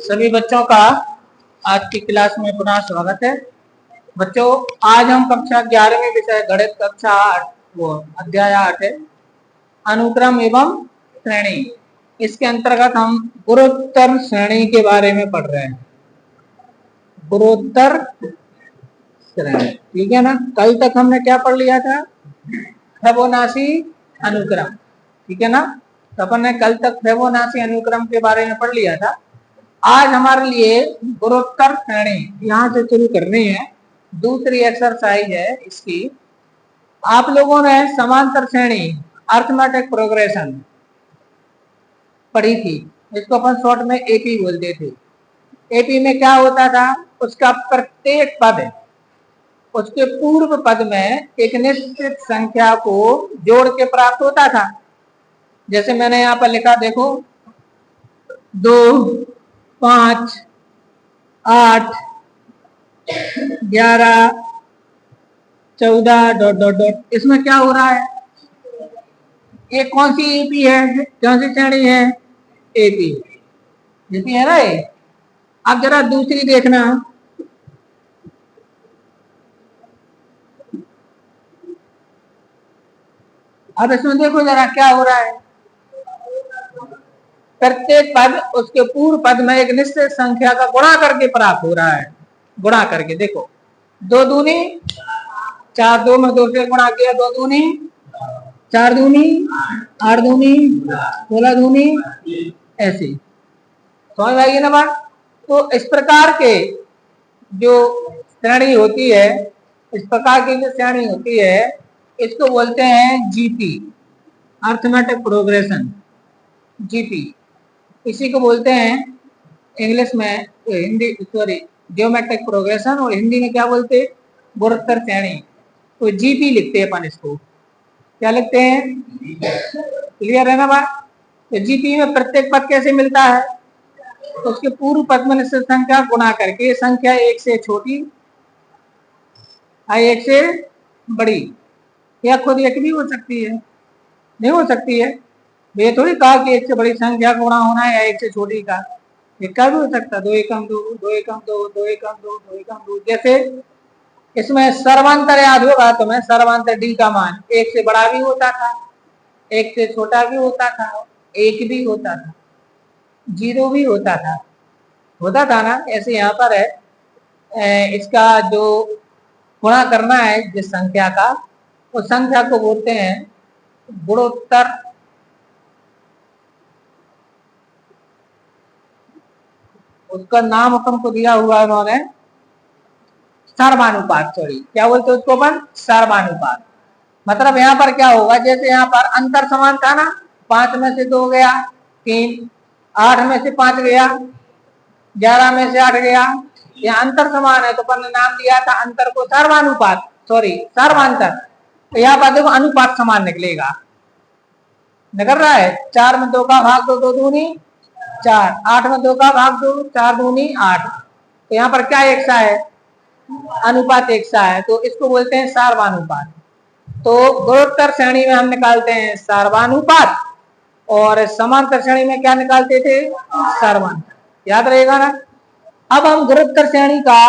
सभी बच्चों का आज की क्लास में पुनः स्वागत है। बच्चों, आज हम कक्षा 11वीं विषय गणित कक्षा 8 वो अध्याय 8 है अनुक्रम एवं श्रेणी। इसके अंतर्गत हम गुणोत्तर श्रेणी के बारे में पढ़ रहे हैं। गुणोत्तर श्रेणी, ठीक है ना। कल तक हमने क्या पढ़ लिया था? फिबोनाची अनुक्रम, ठीक है ना। तो अपन ने कल तक फिबोनाची अनुक्रम के बारे में पढ़ लिया था। आज हमारे लिए गुणोत्तर श्रेणी यहाँ से शुरू करनी है। दूसरी एक्सरसाइज है इसकी। आप लोगों ने समांतर श्रेणी अर्थमेटिक प्रोग्रेशन पढ़ी थी, इसको अपन शॉर्ट में एपी बोलते थे। एपी में क्या होता था? उसका प्रत्येक पद उसके पूर्व पद में एक निश्चित संख्या को जोड़ के प्राप्त होता था। जैसे मैंने यहाँ पर लिखा, देखो 2, 5, 8, 11, 14 डॉट डॉट डॉट। इसमें क्या हो रहा है? ये कौन सी एपी है? कौन सी श्रेणी है? एपी, एपी है ना ये। अब जरा दूसरी देखना, अब इसमें देखो जरा क्या हो रहा है। प्रत्येक पद उसके पूर्व पद में एक निश्चित संख्या का गुणा करके प्राप्त हो रहा है। गुणा करके देखो, 2 दूनी 4, 2 में 2 से गुणा किया, 2 दूनी 4 दूनी 8 दूनी 16 दूनी, ऐसे समझ आएगी ना बात। तो इस प्रकार के जो श्रेणी होती है, इस प्रकार की जो श्रेणी होती है, इसको बोलते हैं जीपी, अर्थमेटिक प्रोग्रेशन, जीपी। इसी को बोलते हैं इंग्लिश में, हिंदी सॉरी ज्योमेट्रिक प्रोग्रेशन, और हिंदी में क्या बोलते हैं? गुणोत्तर श्रेणी। तो जीपी लिखते हैं अपन इसको। क्या लिखते हैं? क्लियर है ना बात। तो जीपी में प्रत्येक पद कैसे मिलता है? तो उसके पूर्व पद में निश्चित संख्या गुणा करके, संख्या 1 से छोटी या 1 से बड़ी, या खुद 1 भी हो सकती है, नहीं हो सकती है। ये थोड़ी कहा कि 1 से बड़ी संख्या गुणा होना है या 1 से छोटी का। एक का भी हो सकता है, 2 एकम 2, 2 एकम 2, 2 एकम 2, 2 एकम 2। जैसे इसमें सर्वांतर याद होगा तुम्हें, सर्वांतर डी का मान 1 से बड़ा भी होता था, 1 से छोटा भी होता था, 1 भी होता था, 0 भी होता था ना। ऐसे यहाँ पर है, इसका जो गुणा करना है जिस संख्या का, उस संख्या को बोलते हैं गुणोत्तर। उसका नाम अपन को दिया हुआ है उन्होंने सर्वानुपात। सॉरी, क्या बोलते हैं उसको अपन? सर्वानुपात। मतलब यहाँ पर क्या होगा, जैसे यहाँ पर अंतर समान था ना, 5 में से 2 गया 3, 8 में से 5 गया, 11 में से 8 गया। यहाँ अंतर समान है तो अपन ने नाम दिया था अंतर को सर्वानुपात, सॉरी सर्वांतर। तो यहाँ पर देखो अनुपात समान निकलेगा, निकल रहा है। 4 में 2 का भाग 2, 2 दूनी 4, 8 में 2 का भाग 2, 4 दूनी 8। तो यहाँ पर क्या एक सा है? अनुपात एक सा है, तो इसको बोलते हैं सर्वानुपात। तो गुणोत्तर श्रेणी में हम निकालते हैं सर्वानुपात, और समांतर श्रेणी में क्या निकालते थे? सर्वांतर। याद रहेगा ना। अब हम गुणोत्तर श्रेणी का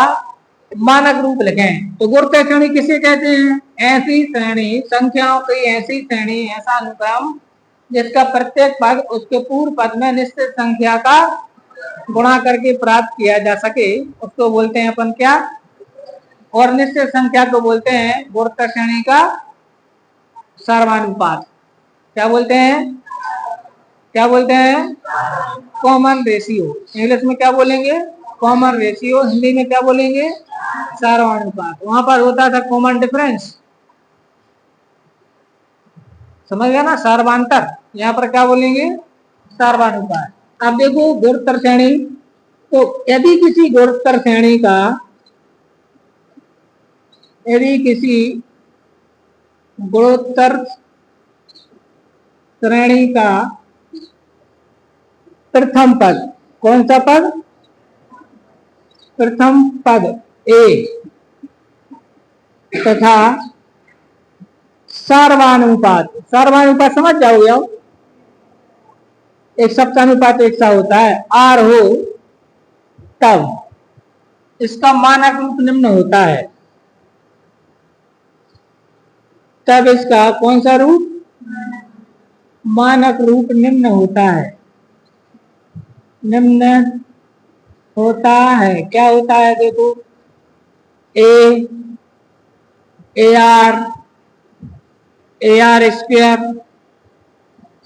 मानक रूप लिखें तो गुणोत्तर श्रेणी किसे कहते हैं? ऐसी श्रेणी, संख्याओं की ऐसी श्रेणी, ऐसा अनुक्रम जिसका प्रत्येक पद उसके पूर्व पद में निश्चित संख्या का गुणा करके प्राप्त किया जा सके, उसको बोलते हैं अपन क्या? और निश्चित संख्या को बोलते हैं गुणोत्तर श्रेणी का सर्वानुपात। क्या बोलते हैं? क्या बोलते हैं? Common ratio. इंग्लिश में क्या बोलेंगे? Common ratio. हिंदी में क्या बोलेंगे? सर्वानुपात। वहां पर होता था कॉमन डिफरेंस, समझ गया ना। सर्वांतर, यहाँ पर क्या बोलेंगे? सर्वानुपात। अब देखो गुणोत्तर श्रेणी, तो यदि किसी गुणोत्तर श्रेणी का, यदि किसी गुणोत्तर श्रेणी का प्रथम पद, कौन सा पद? प्रथम पद ए तथा सर्वानुपात, सर्वानुपात समझ जाओगे आप, एक सप्तानुपात एक सा होता है, आर हो तब इसका मानक रूप निम्न होता है। तब इसका कौन सा रूप? मानक रूप निम्न होता है। निम्न होता है। क्या होता है? देखो, A R, A R square,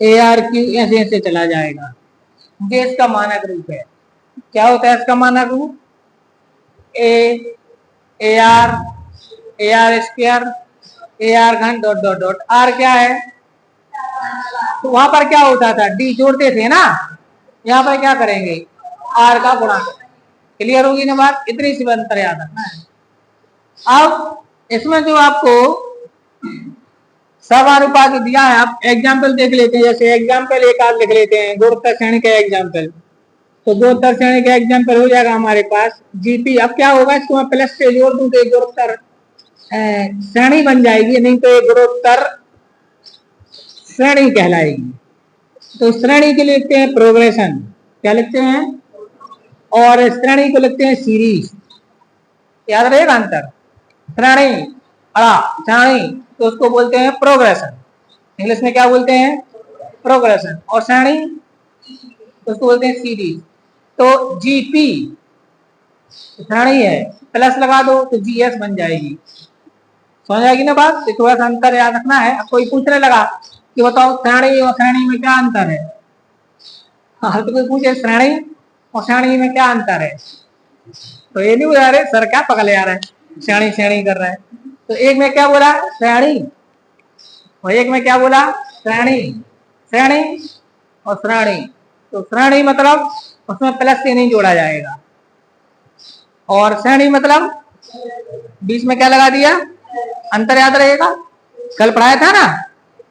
A R Q, ऐसे ऐसे चला जाएगा। ये इसका मानक रूप है। क्या होता है इसका मानक रूप? A R square, A R घन डॉट डॉट डॉट। आर क्या है? तो वहां पर क्या होता था? डी जोड़ते थे ना, यहाँ पर क्या करेंगे? आर का गुणा करेंगे। क्लियर होगी ना बात? इतनी सी अंतर याद रखना है। अब इसमें जो आपको समानुपाती दिया है, आप एग्जाम्पल देख लेते हैं। जैसे एग्जाम्पल एक आध लिख लेते हैं, गुणोत्तर श्रेणी का एग्जाम्पल। तो गुणोत्तर श्रेणी का एग्जाम्पल हो जाएगा हमारे पास जीपी। अब क्या होगा, इसको मैं प्लस से जोड़ दूं तो एक गुणोत्तर श्रेणी बन जाएगी, नहीं तो एक गुणोत्तर श्रेणी कहलाएगी। तो श्रेणी के लिखते हैं प्रोग्रेशन। क्या लिखते हैं? और श्रेणी को लिखते हैं सीरीज। याद रहेगा अंतर? श्रेणी श्रेणी तो उसको बोलते हैं प्रोग्रेशन। इंग्लिश में क्या बोलते हैं? प्रोग्रेशन। और श्रेणी उसको बोलते हैं सीरीज। तो जीपी श्रेणी है, प्लस लगा दो तो जीएस बन जाएगी। समझ आएगी ना बात? तो थोड़ा सा अंतर याद रखना है। अब कोई पूछने लगा कि बताओ श्रेणी और श्रेणी में क्या अंतर है? हाँ, तो कोई पूछे श्रेणी और श्रेणी में क्या अंतर है, तो ये नहीं बोला रहे सर क्या पकड़ आ रहा है, श्रेणी श्रेणी कर रहा है। तो एक में क्या बोला? श्रेणी। और एक में क्या बोला? श्रेणी। श्रेणी और श्रेणी। तो श्रेणी मतलब उसमें प्लस से नहीं जोड़ा जाएगा, और श्रेणी मतलब बीच में क्या लगा दिया? अंतर याद रहेगा, कल पढ़ाया था ना।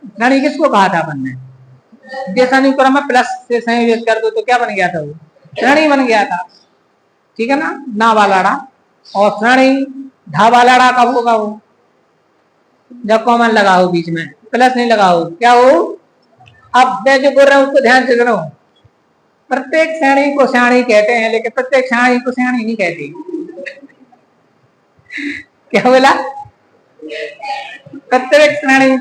श्रेणी किसको कहा था अपन ने? समीकरण में प्लस से संयोजित कर दो तो क्या बन गया था? वो श्रेणी बन गया था। ठीक है ना वाला डा। और श्रेणी ढा वाला डा कब होगा? वो जब कॉमन लगा हो, बीच में प्लस नहीं लगा हो, क्या हो? अब मैं जो बोल रहा हूँ उसको ध्यान से सुनो। प्रत्येक श्रेणी को श्रेणी कहते हैं, लेकिन प्रत्येक श्रेणी को श्रेणी नहीं कहती। क्या बोला? प्रत्येक श्रेणी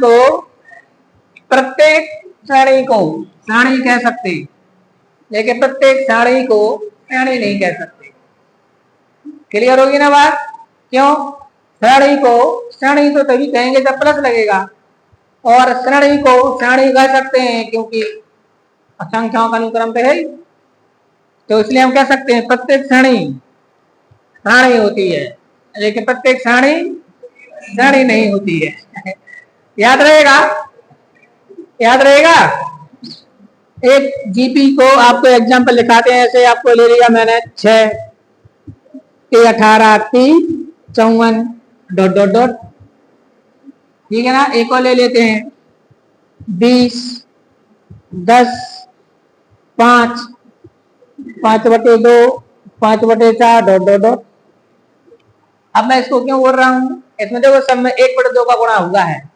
को श्रेणी कह सकते, लेकिन प्रत्येक श्रेणी को श्रेणी नहीं कह सकते। क्लियर होगी ना बात? क्यों? श्रेणी को श्रेणी तो तभी कहेंगे जब प्लस लगेगा, और श्रेणी को श्रेणी कह सकते हैं क्योंकि संख्याओं का अनुक्रम तो है ही। तो इसलिए हम कह सकते हैं प्रत्येक श्रेणी श्रेणी होती है, लेकिन प्रत्येक श्रेणी नहीं होती है। याद रहेगा? याद रहेगा? एक जीपी को आपको एग्जांपल दिखाते हैं। ऐसे आपको ले लिया मैंने 6 के 18 3 54 डॉट डॉट डॉट। ठीक है ना? एक और ले लेते हैं 20 10 5 5/2 5/4 डॉट डॉट डॉट। अब मैं इसको क्यों बोल रहा हूं? इसमें देखो सब में 1/2 का गुणा हुआ है।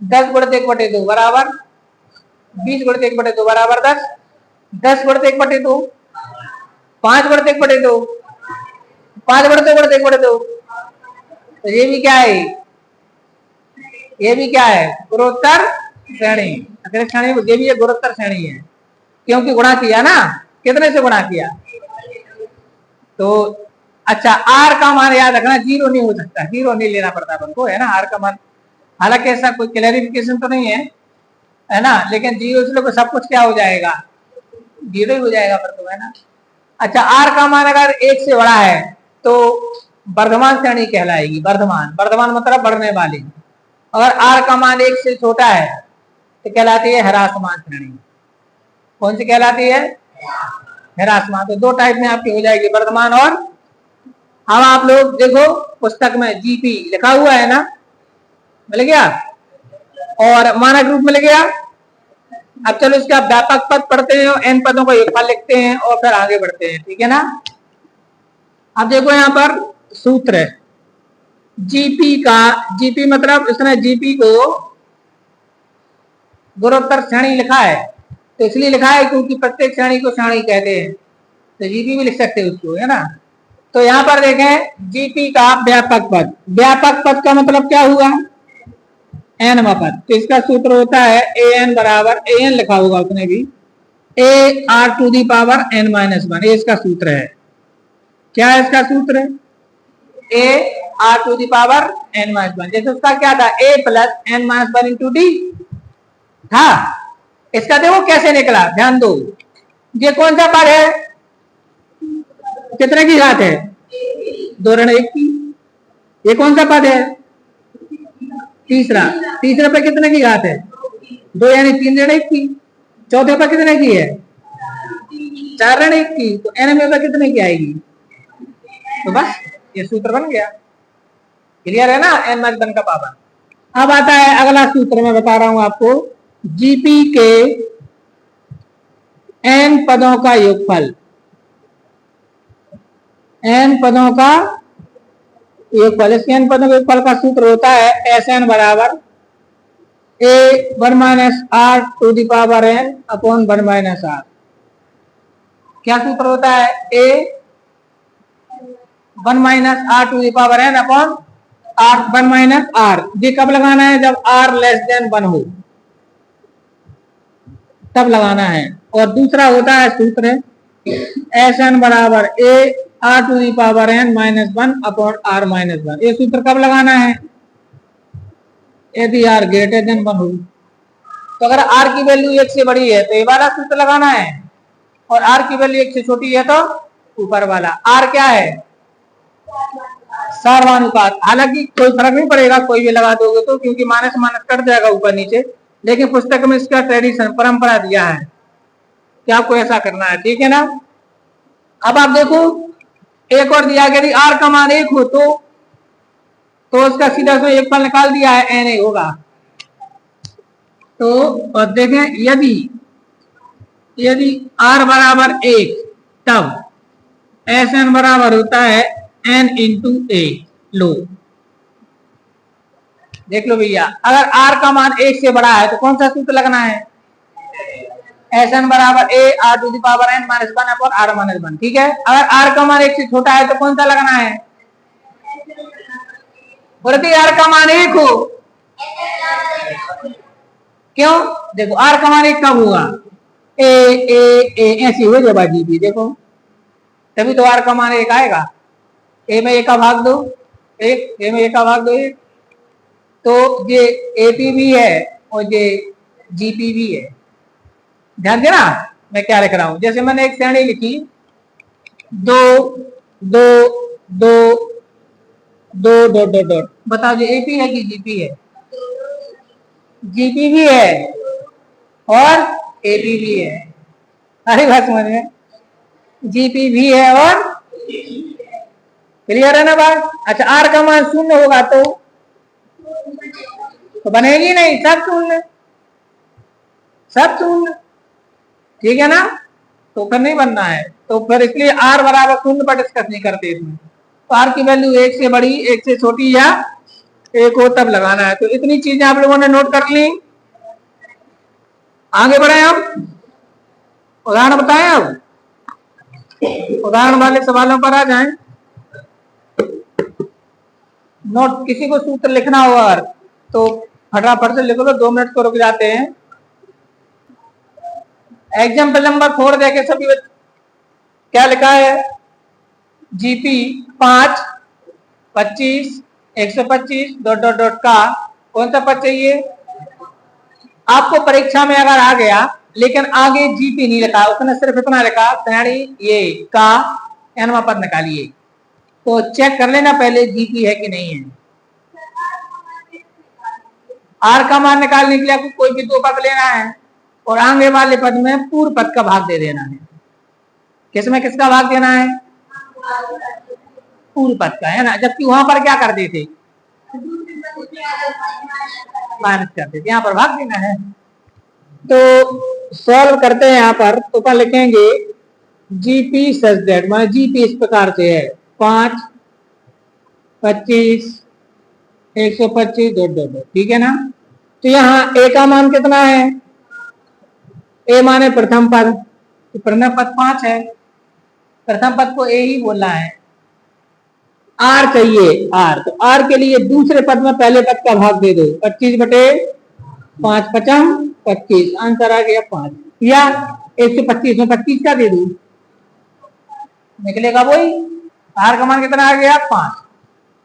10/1/2 बराबर 20/1/2 बराबर 10। 10/1/2 5/1/2 5/2/1/2। तो ये भी क्या है? ये भी क्या है? गुणोत्तर श्रेणी। अगर श्रेणी ये भी गुणोत्तर श्रेणी है, क्योंकि गुणा किया ना। कितने से गुणा किया? तो अच्छा, आर का मान याद रखना, 0 नहीं हो सकता, 0 नहीं लेना पड़ता अपन को, है ना? आर का मान, हालांकि ऐसा कोई क्लैरिफिकेशन तो नहीं है ना, लेकिन 0 से लेकर सब कुछ क्या हो जाएगा? 0 ही हो जाएगा पर तो, है ना? अच्छा, आर का मान अगर 1 से बड़ा है तो वर्धमान श्रेणी कहलाएगी। वर्धमान मतलब बढ़ने वाली। अगर आर का मान 1 से छोटा है तो कहलाती है ह्रासमान श्रेणी। कौन सी कहलाती है? ह्रासमान। तो 2 टाइप में आपकी हो जाएगी, वर्धमान और। अब आप लोग देखो पुस्तक में जीपी लिखा हुआ है ना, मिल गया, और मानक रूप मिल गया। अब चलो इसका व्यापक पद पढ़ते हैं और n पदों को एक बार लिखते हैं और फिर आगे बढ़ते हैं। ठीक है ना? अब देखो यहाँ पर सूत्र है जीपी का। जीपी मतलब इसने जीपी को गुणोत्तर श्रेणी लिखा है, तो इसलिए लिखा है क्योंकि प्रत्येक श्रेणी को श्रेणी कहते हैं। तो जीपी भी लिख सकते हैं उसको, है ना। तो यहाँ पर देखें जीपी का व्यापक पद, व्यापक पद का मतलब क्या हुआ, एन पद। तो इसका सूत्र होता है ए एन बराबर, ए एन लिखा होगा उसने भी, A R to the power N minus one, ये इसका सूत्र है। क्या है इसका सूत्र, A R to the power N minus one. जैसे उसका क्या था, A plus N minus one into D था। इसका देखो कैसे निकला, ध्यान दो। ये कौन सा पद है, कितने की घात है, 2 ऋण 1 की। ये कौन सा पद है, तीसरा, तीसरे पे कितने की घात है, 2 यानी 3 ऋण 1 की। चौथे पे कितने की है, 4 ऋण 1 की। तो एन में कितने की आएगी, तो बस ये सूत्र बन गया। क्लियर है ना, एन माइनस वन का पावर। अब आता है अगला सूत्र, मैं बता रहा हूं आपको, जीपी के एन पदों का योगफल, एन पदों का योगफल। इस एन पदों के योगफल का सूत्र होता है एस एन बराबर A one minus R to the power N upon one minus R. क्या सूत्र होता है, A one minus R to the power N upon R one minus R. ये कब लगाना है, जब आर लेस देन 1 हो तब लगाना है। और दूसरा होता है सूत्र एस एन बराबर A R to the power N minus one upon R minus one. ये सूत्र कब लगाना है, यदि आर ग्रेटर देन 1 हो। तो अगर आर की वैल्यू 1 से बड़ी है तो ये वाला सूत्र लगाना है, और आर की वैल्यू 1 से छोटी है तो ऊपर वाला। आर क्या है, सार्वनुपात। हालांकि कोई फर्क नहीं पड़ेगा, कोई भी लगा दोगे तो, क्योंकि माइनस माइनस कट जाएगा ऊपर नीचे। लेकिन पुस्तक में इसका ट्रेडिशन, परंपरा दिया है कि आपको ऐसा करना है, ठीक है ना। अब आप देखो एक और दिया, यदि आर का मान 1 हो तो उसका सीधा से एक फल निकाल दिया है, एन ए होगा। तो और देखें, यदि आर बराबर 1 तब एस एन बराबर होता है एन इंटू ए। लो देख लो भैया, अगर आर का मान 1 से बड़ा है तो कौन सा सूत्र लगना है, एस एन बराबर A R to the power N minus one upon R minus one. ठीक है, अगर आर का मान 1 से छोटा है तो कौन सा लगना है, प्रति आर का मान 1 हो। क्यों, देखो आर का मान 1 कब हुआ, ए ए ए ऐसी हो जब जीपी, देखो तभी तो आर का मान 1 आएगा। ए में 1 का भाग दो 1, ए में 1 का भाग दो 1, तो ये एपी भी है और ये जीपी भी है। ध्यान देना मैं क्या लिख रहा हूं, जैसे मैंने एक श्रेणी लिखी 2 2 2 2 डॉट डॉट डॉट। बताओ ये एपी है कि जीपी है, जीपी भी है और एपी भी है। अरे बात समझ में, जीपी भी है और क्लियर है ना बात। अच्छा, आर का मान 0 होगा तो बनेगी नहीं, सब शून्य, सब शून्य, ठीक है ना। तो फिर नहीं बनना है, तो फिर इसलिए आर बराबर 0 पर डिस्कस नहीं करते इसमें। तो आर की वैल्यू 1 से बड़ी 1 से छोटी या 1 हो तब लगाना है। तो इतनी चीजें आप लोगों ने नोट कर ली। आगे बढ़े, अब उदाहरण बताएं। अब उदाहरण वाले सवालों पर आ जाएं। नोट, किसी को सूत्र लिखना हो अगर तो फटाफट से लिख लो, 2 मिनट को रुक जाते हैं। एग्जाम्पल नंबर 4 देखे सभी बच्चे, क्या लिखा है, जीपी 5 25 125 डॉट डॉट डॉट का कौन सा पद चाहिए। आपको परीक्षा में अगर आ गया लेकिन आगे जीपी नहीं लिखा, उसने सिर्फ इतना लिखा श्रेणी ये का एनवा पद निकालिए, तो चेक कर लेना पहले जीपी है कि नहीं है। आर का मान निकालने के लिए आपको कोई भी 2 पद लेना है और आगे वाले पद में पूर्व पद का भाग दे देना है। किसमें किसका भाग देना है, पूर्व पद का, है ना। जबकि वहां पर क्या कर देते, माइनस कर देते, यहाँ पर भाग देना है। तो सॉल्व करते हैं, यहाँ पर तो पर लिखेंगे जीपी सच दैट, मान जीपी इस प्रकार से है 5 25 125 डॉट डॉट डॉट, ठीक है ना। तो यहाँ ए का मान कितना है, ए माने प्रथम पद, तो प्रथम पद 5 है, प्रथम पद को ए ही बोलना है। आर चाहिए, आर, तो आर के लिए दूसरे पद में पहले पद का भाग दे दो, 25/5, 5 25, आंसर आ गया 5, या 125 में 25 का दे दू, निकलेगा वही। आर का मान कितना आ गया 5।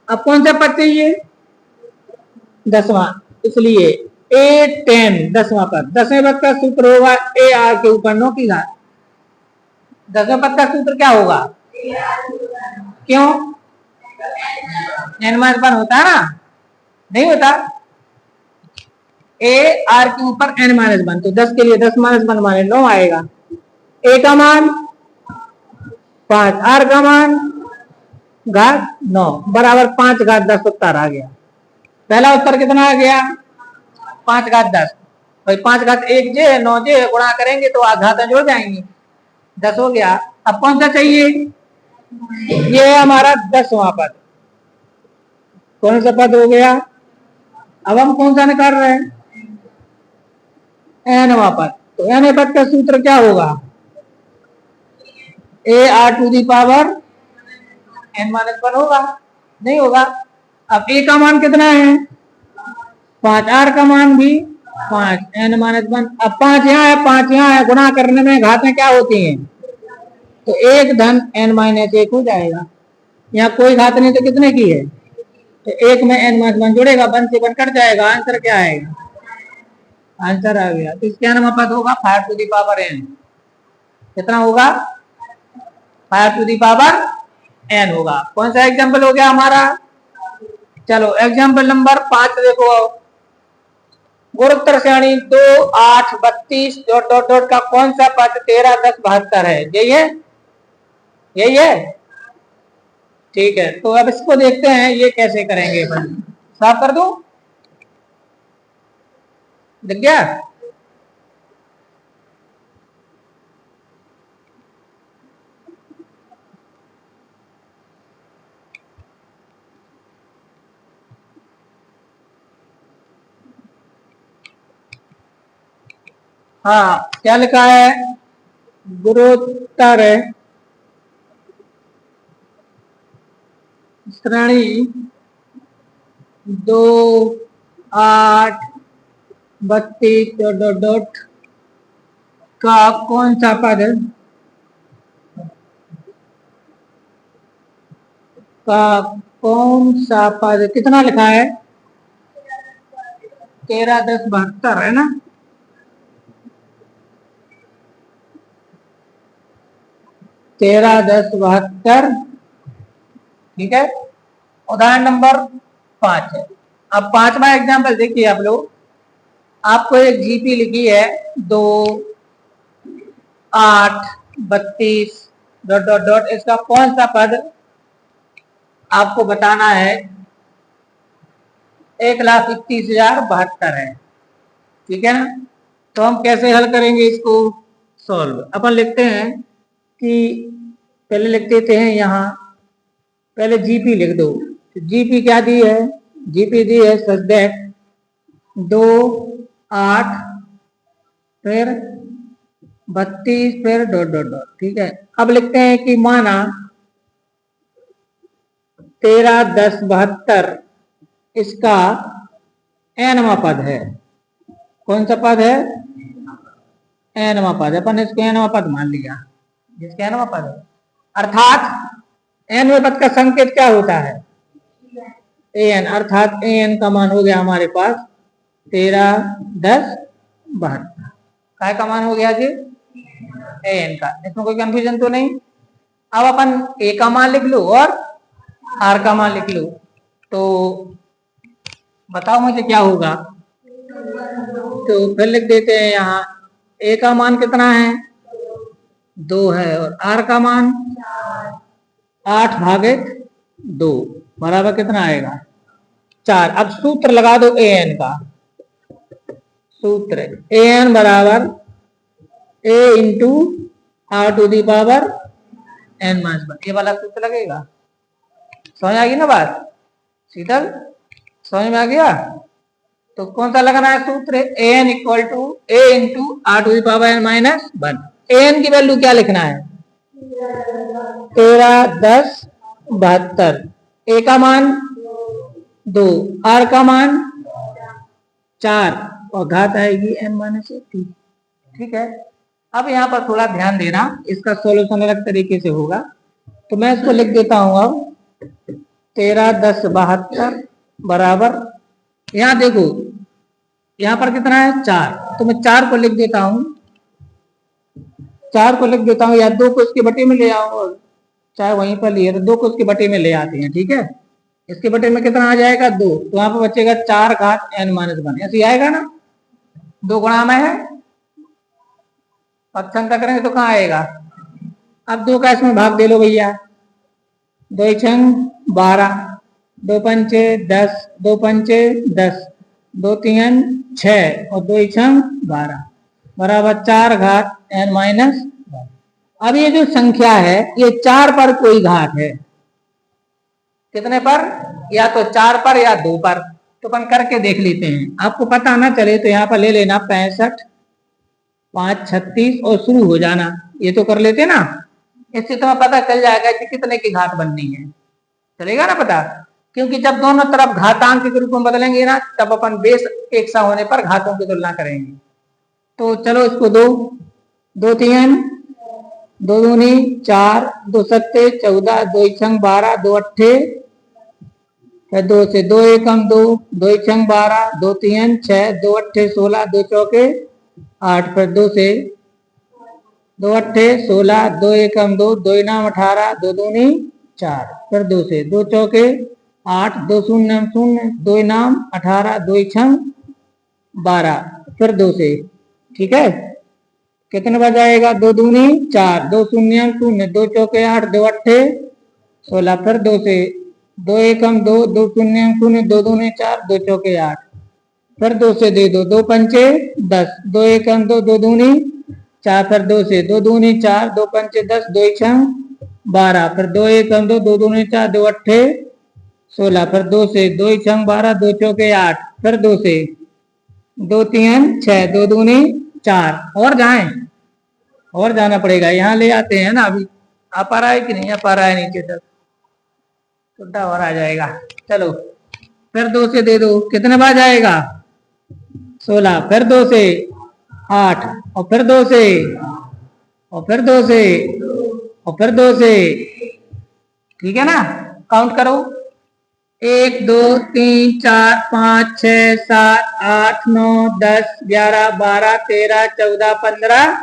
अब कौन सा पद चाहिए, 10वां, इसलिए A10 10वां पद। 10वें पद का सूत्र होगा ए आर के ऊपर 9 की घात। 10वें पद का सूत्र क्या होगा, क्यों, n-1 होता है ना, नहीं होता, ए आर के ऊपर n-1, तो 10 के लिए 10 - 1 माने 9 आएगा। ए का मान 5, आर का मान घात 9 बराबर 5 घात 10 उत्तर आ गया। पहला उत्तर कितना आ गया, 5 घात 10। भाई 5 घात 1 जे 9 जे गुणा करेंगे तो घातें जुड़ जाएंगी, 10 हो गया। अब कौन सा चाहिए, ये है हमारा 10वां पद। कौन सा पद हो गया, अब हम कौन सा निकाल रहे हैं, n वां पद। तो n पद का सूत्र क्या होगा, A R to the power n-1 होगा, नहीं होगा। अब ए का मान कितना है 5, आर का मान भी 5, n-1। अब 5 यहाँ है 5 यहाँ है, गुणा करने में घातें क्या होती हैं, तो 1 धन n-1 हो जाएगा। यहाँ कोई घात नहीं तो कितने की है, तो 1 में n-1 जुड़ेगा, 1 से 1 कट जाएगा, आंसर क्या आएगा, आंसर आ गया। तो इसका नाम पद होगा 5 टू दी पावर n। कितना होगा, 5 टू दी पावर n होगा। कौन सा एग्जाम्पल हो गया हमारा, चलो एग्जाम्पल नंबर 5 देखो। गुणोत्तर श्रेणी 2 8 32 डॉट डॉट डॉट का कौन सा पद 13 10 72 है, यही है, यही है, ठीक है। तो अब इसको देखते हैं ये कैसे करेंगे, अपन साफ कर दूं, दिख गया। हाँ क्या लिखा है, गुणोत्तर श्रेणी 2 8 32 डॉट डॉट डॉट का कौन सा पद का कौन सा पद कितना लिखा है, 13 10 72 है ना, 13 10 72, ठीक है। उदाहरण नंबर 5 है। अब 5वां एग्जाम्पल देखिए आप लोग, आपको एक जीपी लिखी है 2 8 32 डॉट डॉट डॉट, इसका कौन सा पद आपको बताना है, 1,31,072 है, ठीक है ना। तो हम कैसे हल करेंगे इसको सॉल्व, अपन लिखते हैं कि पहले लिख देते हैं यहाँ, पहले जीपी लिख दो। जीपी क्या दी है, जीपी दी है सच दैट 2 8 फिर 32 फिर डॉट डॉट डॉट, ठीक है। अब लिखते हैं कि माना 13 10 72 इसका n वां पद है। कौन सा पद है, n वां पद, अपन इसको n वां पद मान लिया, जिसका n वां पद है, अर्थात n वें पद का संकेत क्या होता है, an, अर्थात an का मान हो गया हमारे पास 13 10 72। काय का मान हो गया जी, an का, इसमें कोई कंफ्यूजन तो नहीं। अब अपन a का मान लिख लो और r का मान लिख लो, तो बताओ मुझे क्या होगा। तो फिर लिख देते हैं यहाँ, a का मान कितना है 2 है, और r का मान 8/2 बराबर कितना आएगा 4। अब सूत्र लगा दो an का, सूत्र an बराबर a into R to the power n-1, ये वाला सूत्र लगेगा। समझ आ गई ना बात, शीतल समझ में आ गया। तो कौन सा लगाना है सूत्र, an equal to a into R to the power n-1। an की वैल्यू क्या लिखना है, 13, 10, 72। ए का मान 2, आर का मान 4 और घात आएगी n-1। ठीक है। अब यहाँ पर थोड़ा ध्यान देना, इसका सॉल्यूशन अलग तरीके से होगा, तो मैं इसको लिख देता हूँ अब 13, 10, 72 बराबर, यहाँ देखो यहाँ पर कितना है 4, तो मैं 4 को लिख देता हूँ, 4 को लिख देता हूँ, या 2 को इसके बटे में ले आओ, चाहे वहीं पर लिए तो 2 को इसके बटे में ले आते हैं। ठीक है, इसके बटे में कितना आ जाएगा 2, तो वहां पर बचेगा 4 घात n-1, ऐसे आएगा ना, 2 गुणा में है, पक्षांतर करेंगे तो कहाँ आएगा। अब 2 का इसमें भाग दे लो भैया, 2 छंग 12, 2 पंचे 10, 2 पंचे 10, 2 तीन 6 और 2 छंग 12 बराबर 4 घात n-1। अब ये जो संख्या है ये 4 पर कोई घात है, कितने पर, या तो 4 पर या 2 पर, तो अपन करके देख लेते हैं। आपको पता ना चले तो यहाँ पर ले लेना 65, 5, 36 और शुरू हो जाना, ये तो कर लेते ना, इससे तुम्हें पता चल जाएगा कि कितने की घात बननी है, चलेगा ना पता, क्योंकि जब दोनों तरफ घातांक के रूप में बदलेंगे ना, तब अपन बेस एक सा होने पर घातों की तुलना करेंगे। तो चलो इसको 2, 2 तीन 2 दूनी 4, 2 सत्ते 14, 2 छंग 12, 2 अट्ठे, फिर 2 से 2 एकम 2, 2 छंग 12, 2 तीन 6, 2 अट्ठे 16, 2 चौके 8, फिर 2 से 2 अट्ठे 16, 2 एकम 2, 2 इनाम 18, 2 दूनी 4, फिर 2 से 2 चौके 8, 2 शून्य 0, 2 इनाम 18, 2 छंग 12, फिर 2 से। ठीक है, कितने बज आएगा, 2 दूनी 4, 2 शून्य 0, 2 चौके 8, 2 अट्ठे 16, फिर 2 से 2 एकम 2, 2 शून्य 0, 2 दूनी 4, 2 चौके 8, फिर 2 से दे दो, 2 पंचे 10, 2 एकम 2, 2 दूनी 4, फिर 2 से 2 दूनी 4, 2 पंचे 10, 2 छंग 12, फिर 2 एकम 2, 2 दूनी 4, 2 अट्ठे 16, फिर 2 से 2 छंग 12, 2 चौके 8, फिर 2 से 2 तीन 6, 2 दूनी 4, और जाएं, और जाना पड़ेगा, यहाँ ले आते हैं ना, अभी आ पा रहा है कि नहीं आ पा रहा है, नीचे तक टुड्डा और आ जाएगा। चलो फिर 2 से दे दो, कितने बार जाएगा 16, फिर 2 से 8 और फिर 2 से और फिर 2 से और फिर 2 से, ठीक है ना, काउंट करो 1 2 3 4 5 6 7 8 9 10 11 12 13 14 15,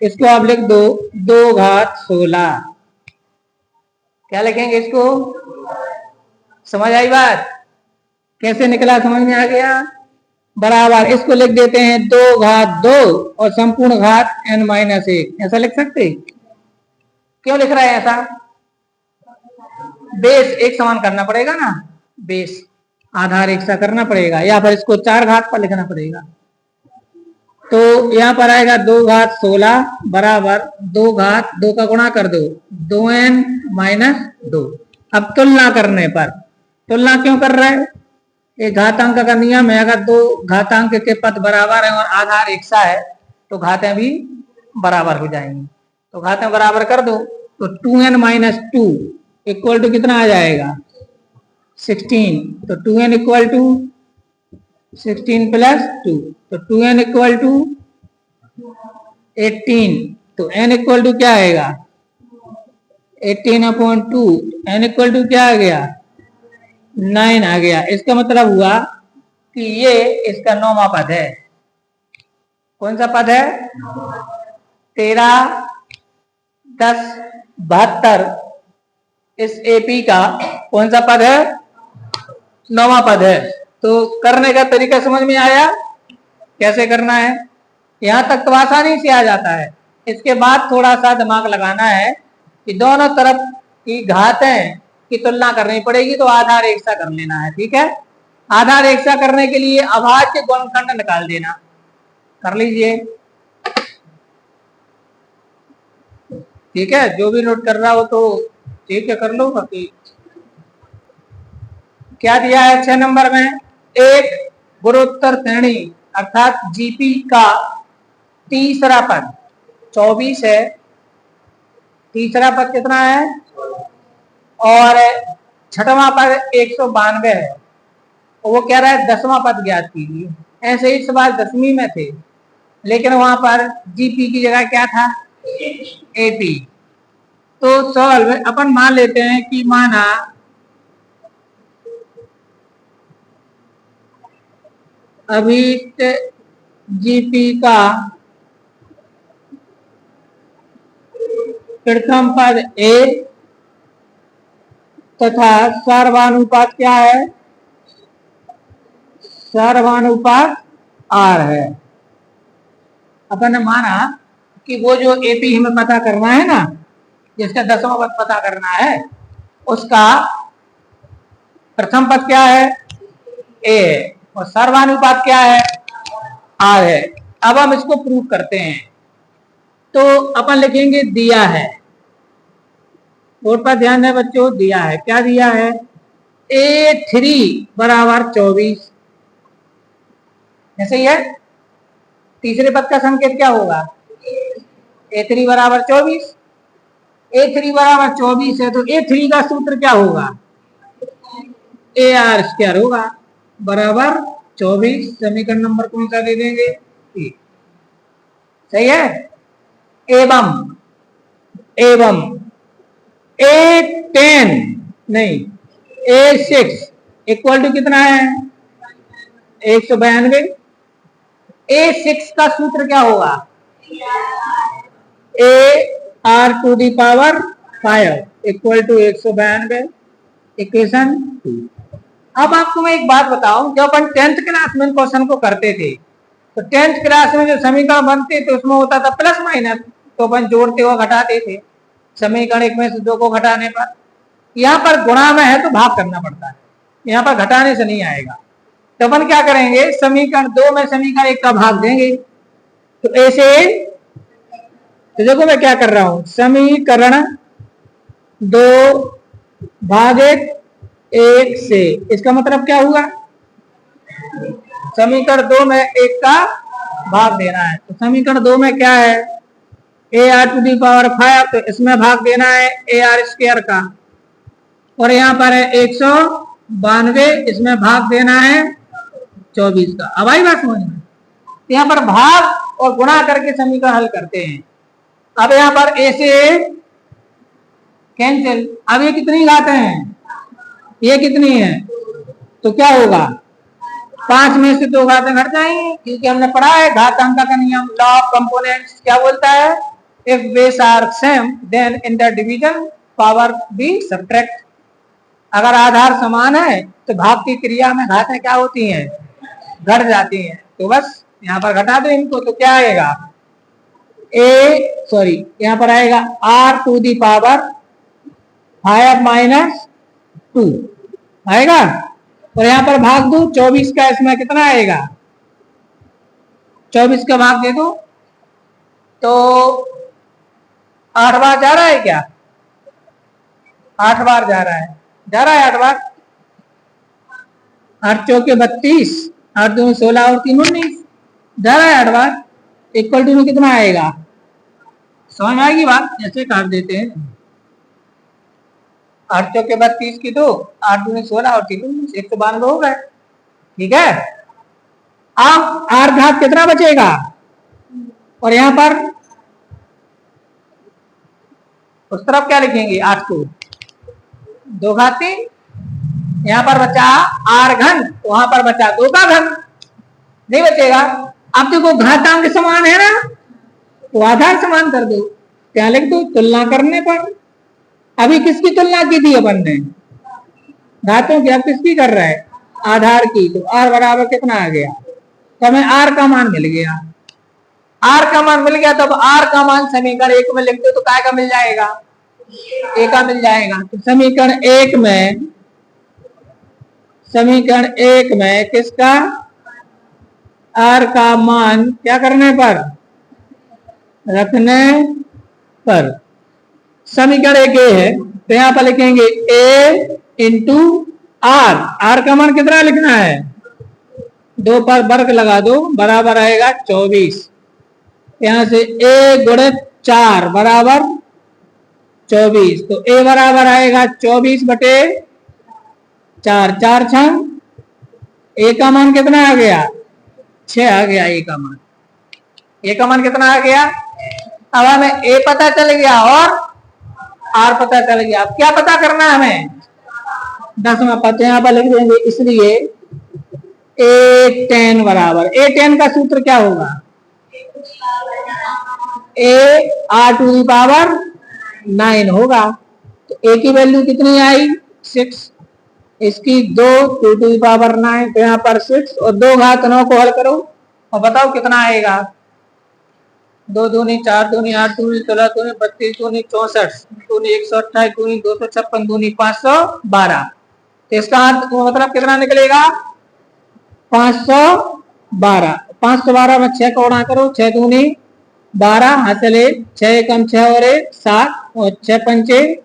इसको आप लिख दो 2 घात 16। क्या लिखेंगे इसको, समझ आई बात, कैसे निकला, समझ में आ गया, बराबर इसको लिख देते हैं 2 घात 2 और संपूर्ण घात n-1, ऐसा लिख सकते। क्यों लिख रहे हैं ऐसा, बेस एक समान करना पड़ेगा ना, बेस आधार एक सा करना पड़ेगा, या फिर इसको 4 घात पर लिखना पड़ेगा। तो यहाँ पर आएगा 2 घात 16 बराबर 2 घात 2 का गुणा कर दो, 2n-2। अब तुलना करने पर, तुलना क्यों कर रहा है, एक घातांक का नियम है, अगर 2 घातांक के पद बराबर है और आधार एक सा है तो घातें भी बराबर हो जाएंगी। तो घातें बराबर कर दो, तो 2n-2 इक्वल टू कितना आ जाएगा 16, तो 2n इक्वल टू 16 प्लस 2, तो 2n इक्वल टू 18, तो n इक्वल टू क्या आएगा 18/2, n इक्वल टू क्या आ गया 9 आ गया। इसका मतलब हुआ कि ये इसका 9वां पद है। कौन सा पद है, 13, 10, 72, इस एपी का कौन सा पद है, 9वां पद है। तो करने का तरीका समझ में आया, कैसे करना है, यहां तक तो आसानी से आ जाता है। इसके बाद थोड़ा सा दिमाग लगाना है कि दोनों तरफ की घातें की तुलना करनी पड़ेगी, तो आधार एक सा कर लेना है। ठीक है, आधार एक सा करने के लिए अभाज्य गुणनखंड निकाल देना, कर लीजिए। ठीक है, जो भी नोट कर रहा हो तो ठीक है कर लो। बाकी क्या दिया है 6 नंबर में, एक गुणोत्तर श्रेणी अर्थात जीपी का तीसरा पद 24 है, तीसरा पद कितना है, और छठवां पद 192 है। वो कह रहा है 10वां पद ज्ञात कीजिए। ऐसे ही सवाल 10वीं में थे, लेकिन वहां पर जीपी की जगह क्या था, एपी। तो सॉल्व अपन मान लेते हैं कि माना अभीष्ट जीपी का प्रथम पद ए तथा सर्वानुपात क्या है, सर्वानुपात आर है। अपन ने माना कि वो जो एपी हमें पता करना है ना, जिसका 10वां पद पता करना है, उसका प्रथम पद क्या है, ए, और सर्वानुपात क्या है, आर है। अब हम इसको प्रूव करते हैं। तो अपन लिखेंगे दिया है, बोर्ड पर ध्यान दें बच्चों, दिया है, क्या दिया है, A3 बराबर 24। ऐसे ही है, तीसरे पद का संकेत क्या होगा, A3 बराबर 24। A3 बराबर 24 है तो A3 का सूत्र क्या होगा, AR स्क्वायर होगा बराबर 24। समीकरण नंबर कौन सा दे देंगे, सही है। एवं एवं A10 नहीं A6 इक्वल टू कितना है, 192। A6 का सूत्र क्या होगा, AR to the power 5 equal to 192, equation 2। अब आपको मैं एक बात बताऊं, जब अपन 10th क्लास में क्वेश्चन को करते थे, तो 10th क्लास में जो समीकरण बनते थे उसमें होता था प्लस माइनस, तो अपन जोड़ते हुए घटाते थे। समीकरण एक में से दो को घटाने पर, यहाँ पर गुणा में है तो भाग करना पड़ता है, यहाँ पर घटाने से नहीं आएगा। तो अपन क्या करेंगे, समीकरण 2 में समीकरण 1 का भाग देंगे। तो ऐसे, तो देखो मैं क्या कर रहा हूं, समीकरण 2 भागित 1 से, इसका मतलब क्या हुआ, समीकरण 2 में 1 का भाग देना है। तो समीकरण 2 में क्या है, AR टू दी पावर 5, तो इसमें भाग देना है AR स्क्वायर का, और यहाँ पर है 192, इसमें भाग देना है 24 का। अब आई बात समझ में, यहाँ पर भाग और गुणा करके समीकरण हल करते हैं। अब यहाँ पर A से कैंसिल, अब ये कितनी घात है, ये कितनी है, तो क्या होगा, 5 में से 2 घातें घट जाएंगी, क्योंकि हमने पढ़ा है घातांक का नियम, लॉ ऑफ कंपोनेंट्स क्या बोलता है, if base are same then in the division power be subtract. अगर आधार समान है तो भाग की क्रिया में घातें क्या होती हैं, घट जाती हैं। तो बस यहाँ पर घटा दो इनको, तो क्या आएगा, यहाँ पर आएगा R to the power 5 minus 2 आएगा, और यहाँ पर भाग दो 24 का, इसमें कितना आएगा, 24 का भाग दे दो, तो 8 बार जा रहा है क्या, 8 बार जा रहा है, 8 बार, 8 चौके 32, 8 दूनी 16 और 3 19, जा रहा है 8 बार। इक्वल टू में कितना आएगा, समझ में आएगी बात, जैसे काट देते हैं, 8 चौके 32 की 2, 8 दूनी 16 और 3 19, 192 हो गए, ठीक है। अब आर घात कितना बचेगा, और यहां पर उस तरफ क्या लिखेंगे, 8 को 2 घाती, यहां पर बचा आर घन, वहां पर बचा 2 का घन, नहीं बचेगा। अब देखो घातांक समान है ना, तो आधार समान कर दो, क्या लिख दो, तुलना करने पर। अभी किसकी तुलना की थी अपन ने, घातों की, अब किसकी कर रहा है, आधार की। तो आर बराबर कितना आ गया, तो हमें आर का मान मिल गया, आर का मान मिल गया। तो अब आर का मान समीकरण 1 में लिख दो, तो काय का मिल जाएगा, ए का मिल जाएगा। तो समीकरण 1 में, समीकरण 1 में किसका, आर का मान क्या करने पर, रखने पर। समीकरण 1 ए है, तो यहां पर लिखेंगे ए इंटू आर, आर का मान कितना लिखना है, 2 पर वर्ग लगा दो, बराबर आएगा 24। यहां से ए गुणित 4 बराबर 24। तो ए बराबर आएगा 24/4, 4 छंग ए का मान कितना आ गया 6 आ गया। ए का मान कितना आ गया। अब हमें ए पता चल गया और आर पता चल गया। अब क्या पता करना है हमें 10वां पद यहाँ पर लिख देंगे। इसलिए A10 बराबर A10 का सूत्र क्या होगा A r⁴ होगा। तो ए की वैल्यू कितनी आई 6, इसकी 2 2⁴ 9, तो यहाँ पर 6 और 2 घात 9 को हल करो और बताओ कितना आएगा। 2 दूनी 4 दूनी 8 दूनी 16 दूनी 32 दूनी 64 दूनी 128 दूनी 256 दूनी 512। तो इसका मतलब कितना निकलेगा 512। 512 में 6 को गुणा करो, 6 दूनी 12, हाँ चले 6 एकम 6 और 1 7 और 6 पंचे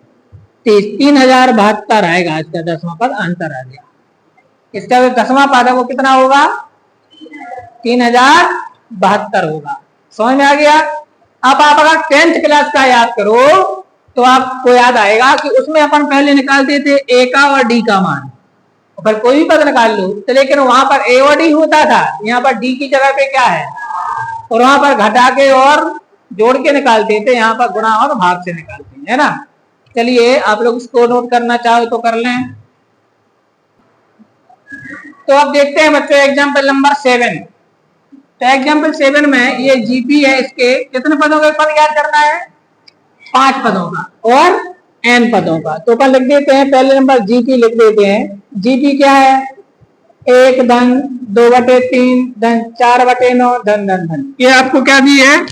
30, 3072 आएगा। इसका 10वां पद आंसर आ गया। इसका जो 10वां पद है वो कितना होगा 3072 होगा। समझ में आ गया। अब आप अगर 10th क्लास का याद करो तो आपको याद आएगा कि उसमें अपन पहले निकालते थे ए का और डी का मान, पर कोई भी पद निकाल लो तो, लेकिन वहां पर ए और डी होता था, यहाँ पर डी की जगह पे क्या है, और वहां पर घटा के और जोड़ के निकालते थे, यहाँ पर गुणा और भाग से निकालते हैं, है ना। चलिए आप लोग इसको नोट करना चाहो तो कर लें। तो अब देखते हैं बच्चों एग्जाम्पल नंबर 7। तो एग्जाम्पल 7 में ये जीपी है, इसके कितने पदों का पद याद करना है 5 पदों का और n पदों का। तो अपन लिख देते हैं पहले नंबर जीपी लिख देते हैं। जीपी क्या है 1 धन 2/3 धन 4/9 धन धन धन। ये आपको क्या दी है।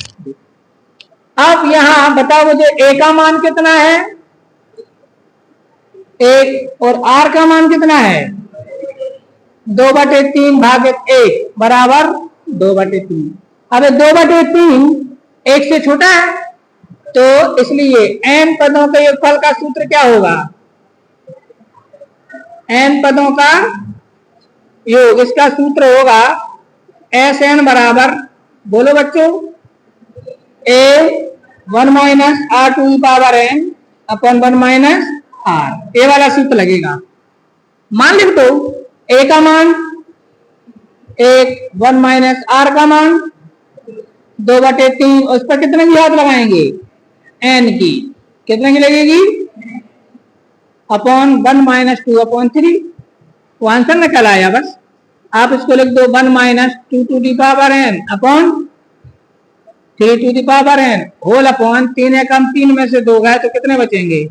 अब यहाँ बताओ मुझे ए का मान कितना है 1 और आर का मान कितना है 2/3 भागित 1 बराबर 2/3। अब 2/3 1 से छोटा है, तो इसलिए n पदों के योगफल का सूत्र क्या होगा n पदों का योग, इसका सूत्र होगा Sn बराबर, बोलो बच्चों, A1 - r⁴n अपन 1 - r। ए वाला सूत्र लगेगा। मान लिख दो a का मान 1 1 - r का मान 2/3, उस पर कितने की याद लगाएंगे n की, कितने की लगेगी अपॉन 1 - 2/3। वो आंसर निकल आया। बस आप इसको लिख दो 1 - 2n upon 3n whole upon 3 एकम 3 में से 2 गए तो कितने बचेंगे।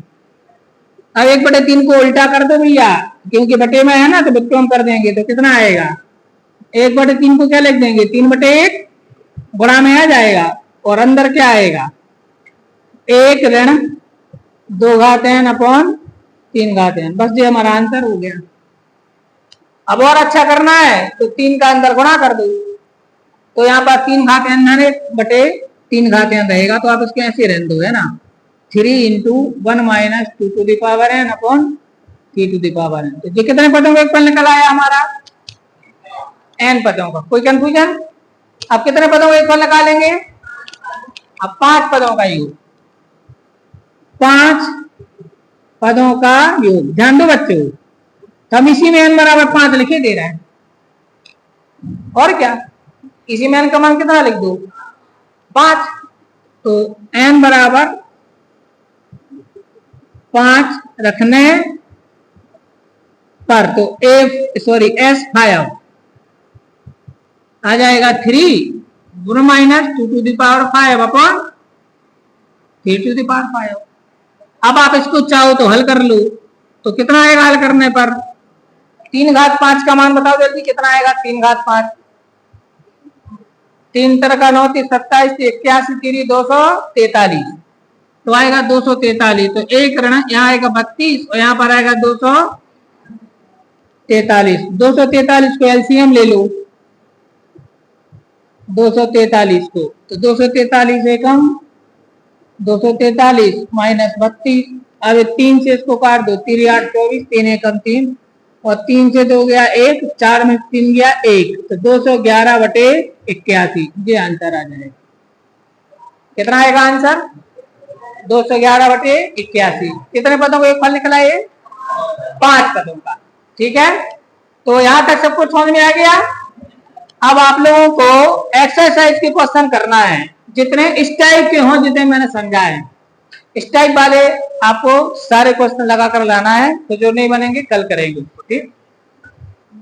अब 1/3 को उल्टा कर दो भैया, क्योंकि बटे में है ना तो बच्चों हम कर देंगे, तो कितना आएगा 1/3 को क्या लिख देंगे 3/1 गुणा में आ जाएगा, और अंदर क्या आएगा 1 ऋण 2n अपॉन 3n। बस ये हमारा आंसर हो गया। अब और अच्छा करना है तो 3 का अंदर गुणा कर दो, तो यहाँ पर 3/3n रहेगा, तो आप इसको ऐसे रहने दो, है ना 3 × 1 - 2n अपॉन 3n। तो ये कितने पदों का योगफल निकल आया हमारा n पदों का। कोई कंफ्यूजन। अब कितने पदों का योगफल निकालेंगे, अब 5 पदों का योग, 5 पदों का योग। ध्यान दो बच्चों, हम इसी में n बराबर 5 लिखे दे रहे हैं, और क्या इसी में n का मान कितना लिख दो 5। तो n बराबर 5 रखने पर तो S5 आ जाएगा 3 1 - 2⁵ अपॉन 3⁵। अब आप इसको चाहो तो हल कर लो, तो कितना आएगा हल करने पर 3⁵5 का मान बताओ जल्दी कितना आएगा 3⁵5। 3 × 9 = 27, 81 3 243, तो आएगा 243। तो एक ऋण यहाँ आएगा 32 और यहाँ पर आएगा 243। 243 को एलसीएम ले लो 243 को, तो 243 एकम 243 - 32। अब 3 से इसको काट दो 3 × 8 = 24, 3 एकम 3 और 3 से 2 गया 1, 4 में 3 गया 1, तो 211/81 ये आंसर आ जाएगा। कितना आएगा आंसर 211/81। कितने पदों का एक फल निकला ये? 5 पदों का। ठीक है, तो यहां तक सब कुछ समझ में आ गया। अब आप लोगों को एक्सरसाइज के क्वेश्चन करना है, जितने इस टाइप के हों जितने मैंने समझाए। इस टाइप वाले आपको सारे क्वेश्चन लगा कर लाना है, तो जो नहीं बनेंगे कल करेंगे। ठीक।